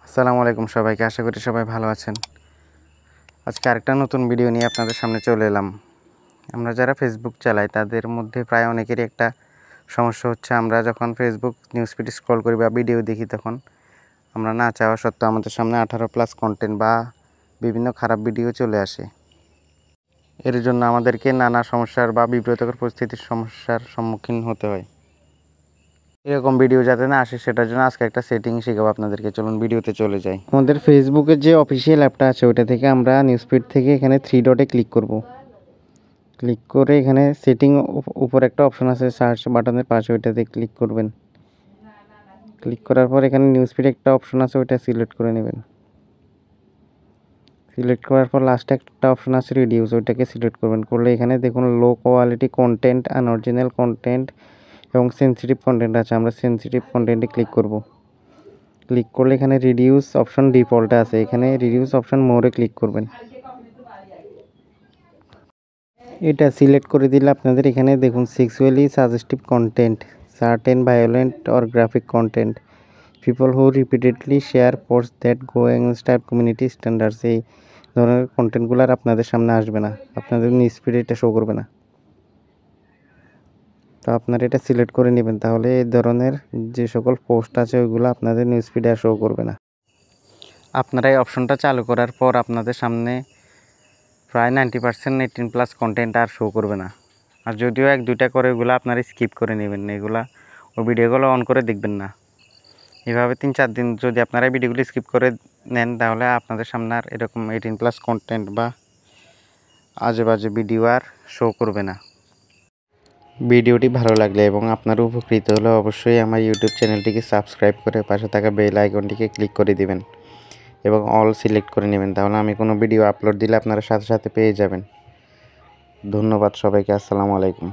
আসসালামু আলাইকুম সবাইকে, আশা করি সবাই ভালো আছেন। আজকে আরেকটা নতুন ভিডিও নিয়ে আপনাদের সামনে চলে এলাম। আমরা যারা ফেসবুক চালাই তাদের মধ্যে প্রায় অনেকেরই একটা সমস্যা হচ্ছে, আমরা যখন ফেসবুক নিউজ ফিড স্ক্রল করি বা ভিডিও দেখি তখন আমরা না চাওয়া সত্ত্বেও আমাদের সামনে 18+ কন্টেন্ট বা বিভিন্ন খারাপ ভিডিও চলে আসে। এর জন্য আমাদেরকে নানা সমস্যার বা বিব্রতকর পরিস্থিতির সমস্যার সম্মুখীন হতে হয়। এরকম ভিডিও যাতে না আসে সেটার জন্য আজকে একটা সেটিং শেখাবো আপনাদেরকে। চলুন ভিডিওতে চলে যাই। আমাদের ফেসবুকের যে অফিসিয়াল অ্যাপটা আছে ওইটা থেকে আমরা নিউজ ফিড থেকে এখানে 3 ডটে ক্লিক করব। ক্লিক করে এখানে সেটিং উপর একটা অপশন আছে সার্চ বাটনের পাশে, ওইটাতে ক্লিক করবেন। ক্লিক করার পর এখানে নিউজ ফিড একটা অপশন আছে, ওইটা সিলেক্ট করে নেবেন। সিলেক্ট করার পর লাস্টে একটা অপশন আছে রিডিউস, ওইটাকে সিলেক্ট করবেন। করলে এখানে দেখুন low quality content, unoriginal content এবং সেন্সিটিভ কন্টেন্ট আছে। আমরা সেন্সিটিভ কন্টেন্টে ক্লিক করব। ক্লিক করলে এখানে রিডিউস অপশন ডিফল্টে আছে, এখানে রিডিউস অপশন মোরে ক্লিক করবেন। এটা সিলেক্ট করে দিলে আপনাদের এখানে দেখুন sexually suggestive content, certain violent or graphic content, people who repeatedly share post that go against our community standards, এই ধরনের কন্টেন্টগুলো আর আপনাদের সামনে আসবে না, আপনাদের নিউজ ফিডে এটা শো করবে না। তো আপনারা এটা সিলেক্ট করে নেবেন, তাহলে এই ধরনের যে সকল পোস্ট আছে ওইগুলো আপনাদের নিউজ ফিডে আর শো করবে না। আপনারা এই অপশনটা চালু করার পর আপনাদের সামনে প্রায় 90% 18+ কন্টেন্ট আর শো করবে না। আর যদিও 1-2টা করে ওগুলো আপনারা স্কিপ করে নেবেন, এগুলা ওই ভিডিওগুলো অন করে দেখবেন না। এভাবে 3-4 দিন যদি আপনারা ভিডিওগুলো স্কিপ করে নেন তাহলে আপনাদের সামনে আর এরকম 18+ কন্টেন্ট বা আজে বাজে ভিডিও আর শো করবে না। ভিডিওটি ভালো লাগলে এবং আপনারা উপকৃত হলে অবশ্যই আমার ইউটিউব চ্যানেলটিকে সাবস্ক্রাইব করে পাশে থাকা বেল আইকনটিকে ক্লিক করে দিবেন এবং অল সিলেক্ট করে নেবেন, তাহলে আমি কোনো ভিডিও আপলোড দিলে আপনারা সাথে সাথে পেয়ে যাবেন। ধন্যবাদ সবাইকে। আসসালামু আলাইকুম।